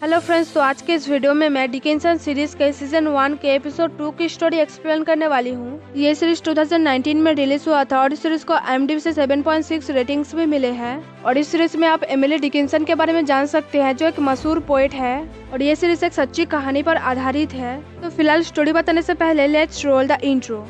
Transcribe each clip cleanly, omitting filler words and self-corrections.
Hello friends, तो आज के इस वीडियो में मैं डिकिंसन सीरीज के सीजन 1 के एपिसोड 2 की स्टोरी एक्सप्लेन करने वाली हूँ। ये सीरीज 2019 में रिलीज हुआ था और इस सीरीज को IMDb से 7.6 रेटिंग्स भी मिले हैं। और इस सीरीज में आप एमिली डिकिंसन के बारे में जान सकते हैं, जो एक मशहूर पोएट है और ये सीरीज एक सच्ची कहानी पर आधारित है। तो फिलहाल स्टोरी बताने से पहले let's roll the intro.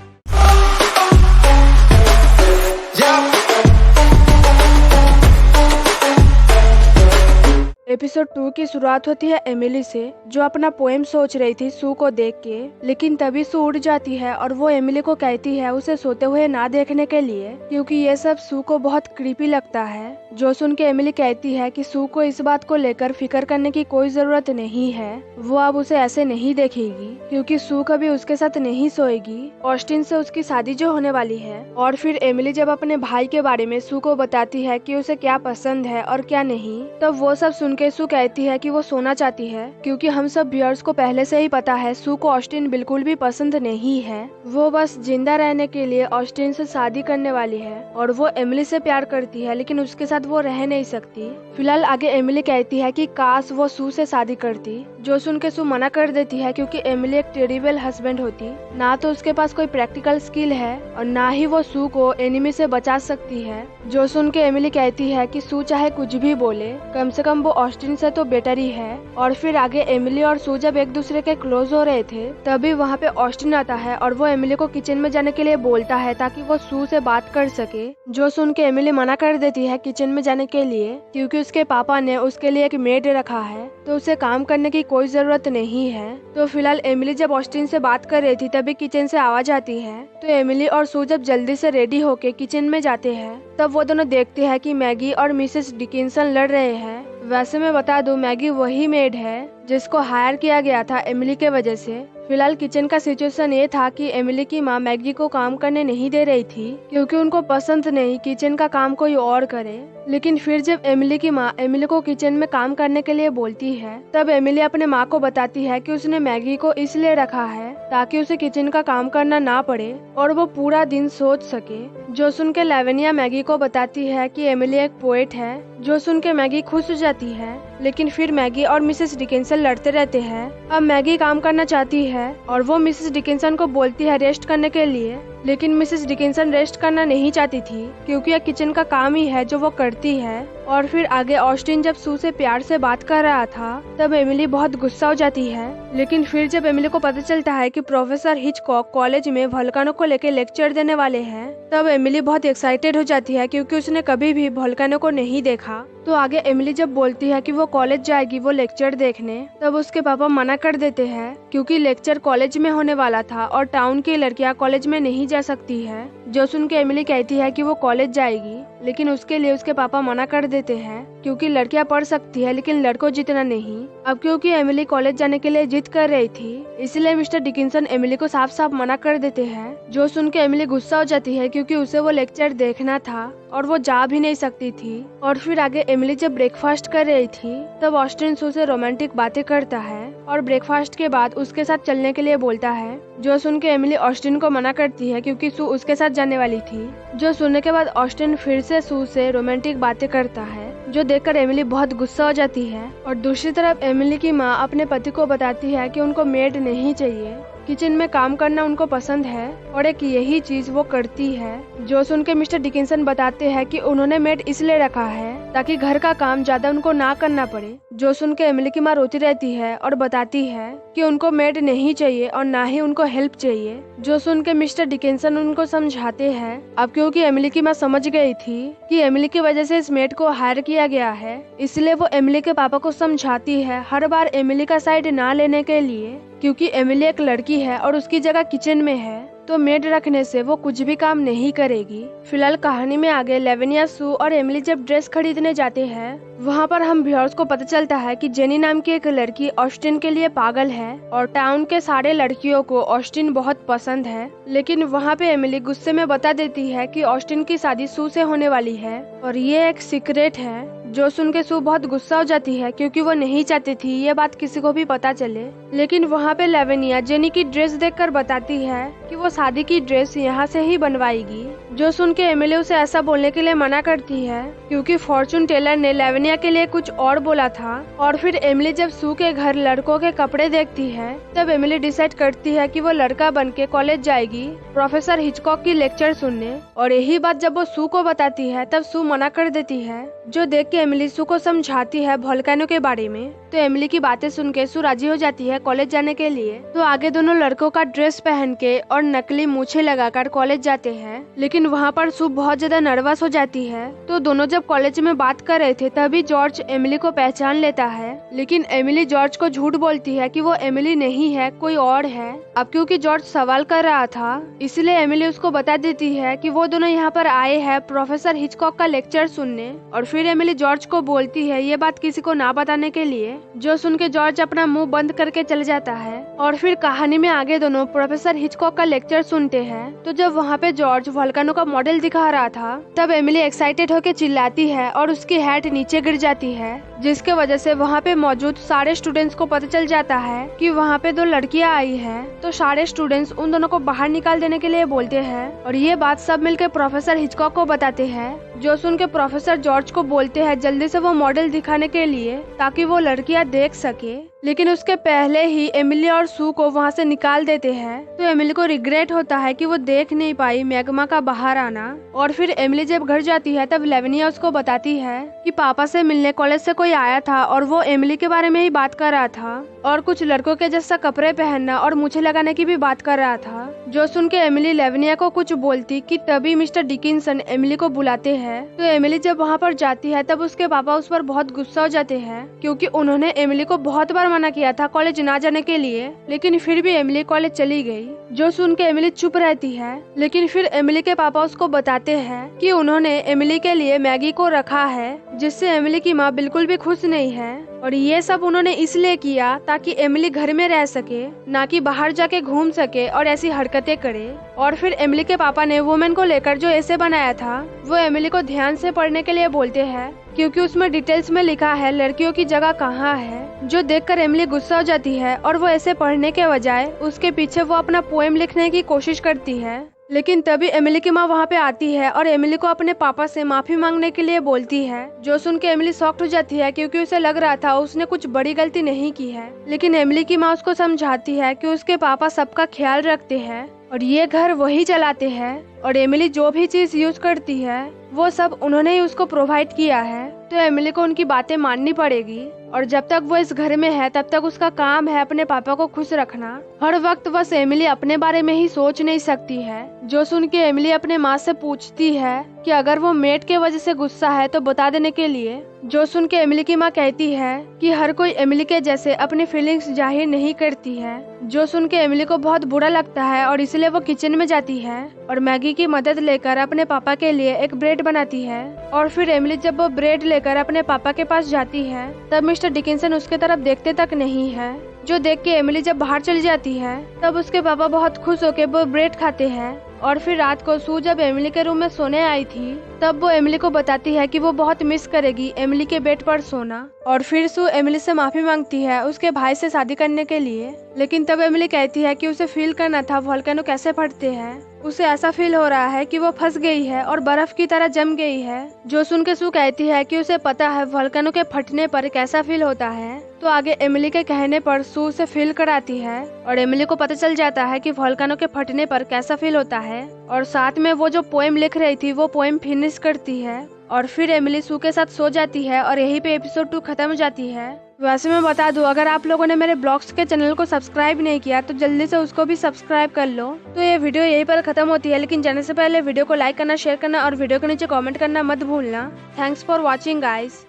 Episode 2 की शुरुआत होती है एमिली से, जो अपना पोएम सोच रही थी सू को देख के, लेकिन तभी सू उड़ जाती है और वो एमिली को कहती है उसे सोते हुए ना देखने के लिए, क्योंकि ये सब सू को बहुत क्रीपी लगता है। जो सुन के एमिली कहती है कि सू को इस बात को लेकर फिक्र करने की कोई जरूरत नहीं है, वो अब उसे ऐसे नहीं देखेगी क्योंकि सू कभी उसके साथ नहीं सोएगी। ऑस्टिन से उसकी शादी जो होने वाली है। और फिर एमिली जब अपने भाई के बारे में सू को बताती है कि उसे क्या पसंद है और क्या नहीं, तब वो सब सुन के सू कहती है कि वो सोना चाहती है, क्योंकि हम सब व्यूअर्स को पहले से ही पता है सू को ऑस्टिन बिल्कुल भी पसंद नहीं है। वो बस जिंदा रहने के लिए ऑस्टिन से शादी करने वाली है और वो एमिली से प्यार करती है, लेकिन उसके साथ वो रह नहीं सकती। फिलहाल आगे एमिली कहती है कि काश वो सू से शादी करती, जो सुन के सू मना कर देती है क्योंकि एमिली एक टेरिबल हस्बैंड होती। ना तो उसके पास कोई प्रैक्टिकल स्किल है और ना ही वो सू को एनिमी से बचा सकती है। जो सुन के एमिली कहती है कि सू चाहे कुछ भी बोले, कम से कम वो ऑस्टिन से तो बेटर ही है। और फिर आगे एमिली और सू जब एक दूसरे के क्लोज हो रहे थे, तभी वहाँ पे ऑस्टिन आता है और वो एमिली को किचन में जाने के लिए बोलता है ताकि वो सू से बात कर सके। जो सुन के एमिली मना कर देती है किचन में जाने के लिए, क्योंकि उसके पापा ने उसके लिए एक मेड रखा है, तो उसे काम करने की कोई जरूरत नहीं है। तो फिलहाल एमिली जब ऑस्टिन से बात कर रही थी, तभी किचन से आवाज आती है। तो एमिली और सू जब जल्दी से रेडी होके किचन में जाते हैं, तब वो दोनों देखते हैं कि मैगी और मिसेस डिकिंसन लड़ रहे हैं। वैसे मैं बता दूं, मैगी वही मेड है जिसको हायर किया गया था एमिली के वजह से। फिलहाल किचन का सिचुएशन ये था कि एमिली की माँ मैगी को काम करने नहीं दे रही थी, क्योंकि उनको पसंद नहीं किचन का काम कोई और करे। लेकिन फिर जब एमिली की माँ एमिली को किचन में काम करने के लिए बोलती है, तब एमिली अपने माँ को बताती है कि उसने मैगी को इसलिए रखा है ताकि उसे किचन का काम करना ना पड़े और वो पूरा दिन सोच सके। जो सुन के लाविनिया मैगी को बताती है कि एमिली एक पोएट है। जो सुन के मैगी खुश हो जाती है, लेकिन फिर मैगी और मिसेस डिकिंसन लड़ते रहते हैं। अब मैगी काम करना चाहती है और वो मिसेस डिकिंसन को बोलती है रेस्ट करने के लिए, लेकिन मिसेस डिकिंसन रेस्ट करना नहीं चाहती थी, क्योंकि यह किचन का काम ही है जो वो करती है। और फिर आगे ऑस्टिन जब सू से प्यार से बात कर रहा था, तब एमिली बहुत गुस्सा हो जाती है। लेकिन फिर जब एमिली को पता चलता है कि प्रोफेसर हिचकॉक कॉलेज में वोल्केनो को लेकर लेक्चर देने वाले हैं, तब एमिली बहुत एक्साइटेड हो जाती है, क्योंकि उसने कभी भी वोल्केनो को नहीं देखा। तो आगे एमिली जब बोलती है कि वो कॉलेज जाएगी वो लेक्चर देखने, तब उसके पापा मना कर देते हैं, क्योंकि लेक्चर कॉलेज में होने वाला था और टाउन की लड़कियां कॉलेज में नहीं जा सकती है। जो सुन के एमिली कहती है कि वो कॉलेज जाएगी, लेकिन उसके लिए उसके पापा मना कर देते हैं, क्योंकि लड़कियां पढ़ सकती है लेकिन लड़कों जितना नहीं। अब क्योंकि एमिली कॉलेज जाने के लिए जिद कर रही थी, इसलिए मिस्टर डिकिंसन एमिली को साफ साफ मना कर देते हैं। जो सुन के एमिली गुस्सा हो जाती है, क्योंकि उसे वो लेक्चर देखना था और वो जा भी नहीं सकती थी। और फिर आगे एमिली जब ब्रेकफास्ट कर रही थी, तब ऑस्टिन सू से रोमांटिक बातें करता है और ब्रेकफास्ट के बाद उसके साथ चलने के लिए बोलता है। जो सुन के एमिली ऑस्टिन को मना करती है, क्योंकि सू उसके साथ जाने वाली थी। जो सुनने के बाद ऑस्टिन फिर से सू से रोमांटिक बातें करता है, जो देखकर एमिली बहुत गुस्सा हो जाती है। और दूसरी तरफ एमिली की माँ अपने पति को बताती है कि उनको मेड नहीं चाहिए, किचन में काम करना उनको पसंद है और एक यही चीज वो करती है। जो सुन के मिस्टर डिकिंसन बताते हैं कि उन्होंने मेड इसलिए रखा है ताकि घर का काम ज्यादा उनको ना करना पड़े। जो सुन के एमिली की माँ रोती रहती है और बताती है कि उनको मेड नहीं चाहिए और ना ही उनको हेल्प चाहिए। जो सुन के मिस्टर डिकिंसन उनको समझाते हैं। अब क्योंकि एमिली की माँ समझ गई थी कि एमिली की वजह से इस मेड को हायर किया गया है, इसलिए वो एमिली के पापा को समझाती है हर बार एमिली का साइड ना लेने के लिए, क्योंकि एमिली एक लड़की है और उसकी जगह किचन में है, तो मेड रखने से वो कुछ भी काम नहीं करेगी। फिलहाल कहानी में आगे लाविनिया, सू और एमिली जब ड्रेस खरीदने जाते हैं, वहाँ पर हम व्यूअर्स को पता चलता है कि जेनी नाम की एक लड़की ऑस्टिन के लिए पागल है और टाउन के सारे लड़कियों को ऑस्टिन बहुत पसंद है। लेकिन वहाँ पे एमिली गुस्से में बता देती है कि ऑस्टिन की शादी सू से होने वाली है और ये एक सीक्रेट है। जो सुन के सू बहुत गुस्सा हो जाती है, क्योंकि वो नहीं चाहती थी ये बात किसी को भी पता चले। लेकिन वहाँ पे लेवेनिया जेनी की ड्रेस देखकर बताती है कि वो शादी की ड्रेस यहाँ से ही बनवाएगी, जो सुन के एमिली उसे ऐसा बोलने के लिए मना करती है क्योंकि फॉर्चून टेलर ने लेवेनिया के लिए कुछ और बोला था। और फिर एमिली जब सू के घर लड़कों के कपड़े देखती है तब एमिली डिसाइड करती है कि वो लड़का बन के कॉलेज जाएगी प्रोफेसर हिचकॉक की लेक्चर सुनने। और यही बात जब वो सू को बताती है तब सू मना कर देती है, जो देख के एमिली सू को समझाती है वोल्केनो के बारे में। तो एमिली की बातें सुन के सू राजी हो जाती है कॉलेज जाने के लिए। तो आगे दोनों लड़कों का ड्रेस पहन के और नकली मूछें लगाकर कॉलेज जाते हैं, लेकिन वहाँ पर सू बहुत ज्यादा नर्वस हो जाती है। तो दोनों जब कॉलेज में बात कर रहे थे तभी जॉर्ज एमिली को पहचान लेता है, लेकिन एमिली जॉर्ज को झूठ बोलती है कि वो एमिली नहीं है, कोई और है। अब क्योंकि जॉर्ज सवाल कर रहा था इसलिए एमिली उसको बता देती है कि वो दोनों यहाँ पर आए हैं प्रोफेसर हिचकॉक का लेक्चर सुनने। और फिर एमिली जॉर्ज को बोलती है ये बात किसी को ना बताने के लिए, जो सुन के जॉर्ज अपना मुंह बंद करके चले जाता है। और फिर कहानी में आगे दोनों प्रोफेसर हिचकॉक का लेक्चर सुनते हैं। तो जब वहाँ पे जॉर्ज वोल्केनो का मॉडल दिखा रहा था तब एमिली एक्साइटेड होकर चिल्लाती है और उसकी हैट नीचे गिर जाती है, जिसके वजह से वहाँ पे मौजूद सारे स्टूडेंट्स को पता चल जाता है कि वहाँ पे दो लड़कियाँ आई हैं। तो सारे स्टूडेंट्स उन दोनों को बाहर निकाल देने के लिए बोलते हैं और ये बात सब मिलकर प्रोफेसर हिचकॉक को बताते हैं, जो सुन के प्रोफेसर जॉर्ज को बोलते हैं जल्दी से वो मॉडल दिखाने के लिए ताकि वो लड़कियां देख सके। लेकिन उसके पहले ही एमिली और सू को वहाँ से निकाल देते हैं। तो एमिली को रिग्रेट होता है कि वो देख नहीं पाई मैग्मा का बाहर आना। और फिर एमिली जब घर जाती है तब लेवेनिया उसको बताती है कि पापा से मिलने कॉलेज से कोई आया था और वो एमिली के बारे में ही बात कर रहा था और कुछ लड़कों के जैसा कपड़े पहनना और मूछें लगाने की भी बात कर रहा था। जो सुन के एमिली लेवेनिया को कुछ बोलती कि तभी मिस्टर डिकिंसन एमिली को बुलाते हैं। तो एमिली जब वहाँ पर जाती है तब उसके पापा उस पर बहुत गुस्सा हो जाते हैं क्योंकि उन्होंने एमिली को बहुत बार मना किया था कॉलेज ना जाने के लिए, लेकिन फिर भी एमिली कॉलेज चली गई। जो सुन के एमिली चुप रहती है, लेकिन फिर एमिली के पापा उसको बताते हैं कि उन्होंने एमिली के लिए मैगी को रखा है, जिससे एमिली की माँ बिल्कुल भी खुश नहीं है और ये सब उन्होंने इसलिए किया ताकि एमिली घर में रह सके, ना कि बाहर जाके घूम सके और ऐसी हरकतें करे। और फिर एमिली के पापा ने वुमेन को लेकर जो ऐसे बनाया था वो एमिली को ध्यान से पढ़ने के लिए बोलते हैं क्योंकि उसमें डिटेल्स में लिखा है लड़कियों की जगह कहाँ है, जो देखकर एमिली गुस्सा हो जाती है और वो ऐसे पढ़ने के बजाय उसके पीछे वो अपना पोएम लिखने की कोशिश करती है। लेकिन तभी एमिली की माँ वहाँ पे आती है और एमिली को अपने पापा से माफी मांगने के लिए बोलती है, जो सुन के एमिली शॉक्ड हो जाती है क्योंकि उसे लग रहा था उसने कुछ बड़ी गलती नहीं की है। लेकिन एमिली की माँ उसको समझाती है कि उसके पापा सबका ख्याल रखते हैं और ये घर वही चलाते हैं और एमिली जो भी चीज यूज करती है वो सब उन्होंने ही उसको प्रोवाइड किया है। तो एमिली को उनकी बातें माननी पड़ेगी और जब तक वो इस घर में है तब तक उसका काम है अपने पापा को खुश रखना। हर वक्त बस एमिली अपने बारे में ही सोच नहीं सकती है। जो सुन के एमिली अपने माँ से पूछती है कि अगर वो मेट के वजह से गुस्सा है तो बता देने के लिए। जो सुन के एमिली की माँ कहती है कि हर कोई एमिली के जैसे अपनी फीलिंग्स जाहिर नहीं करती है। जो सुन के एमिली को बहुत बुरा लगता है और इसलिए वो किचन में जाती है और मैगी की मदद लेकर अपने पापा के लिए एक ब्रेड बनाती है। और फिर एमिली जब वो ब्रेड लेकर अपने पापा के पास जाती है तब मिस्टर डिकिंसन उसके तरफ देखते तक नहीं है, जो देख के एमिली जब बाहर चली जाती है तब उसके पापा बहुत खुश होकर वो ब्रेड खाते हैं। और फिर रात को सू जब एमिली के रूम में सोने आई थी तब वो एमिली को बताती है कि वो बहुत मिस करेगी एमिली के बेड पर सोना। और फिर सू एमिली से माफी मांगती है उसके भाई से शादी करने के लिए, लेकिन तब एमिली कहती है कि उसे फील करना था वोल्केनो कैसे फटते हैं। उसे ऐसा फील हो रहा है कि वो फंस गई है और बर्फ की तरह जम गई है। जो सुन के सू कहती है कि उसे पता है वोल्केनो के फटने पर कैसा फील होता है। तो आगे एमिली के कहने पर सू उसे फील कराती है और एमिली को पता चल जाता है कि वोल्केनो के फटने पर कैसा फील होता है और साथ में वो जो पोएम लिख रही थी वो पोएम फिनिश करती है। और फिर एमिली सू के साथ सो जाती है और यहीं पे एपिसोड 2 खत्म हो जाती है। वैसे मैं बता दूं, अगर आप लोगों ने मेरे ब्लॉग्स के चैनल को सब्सक्राइब नहीं किया तो जल्दी से उसको भी सब्सक्राइब कर लो। तो ये वीडियो यहीं पर खत्म होती है, लेकिन जाने से पहले वीडियो को लाइक करना, शेयर करना और वीडियो के नीचे कमेंट करना मत भूलना। Thanks for watching guys.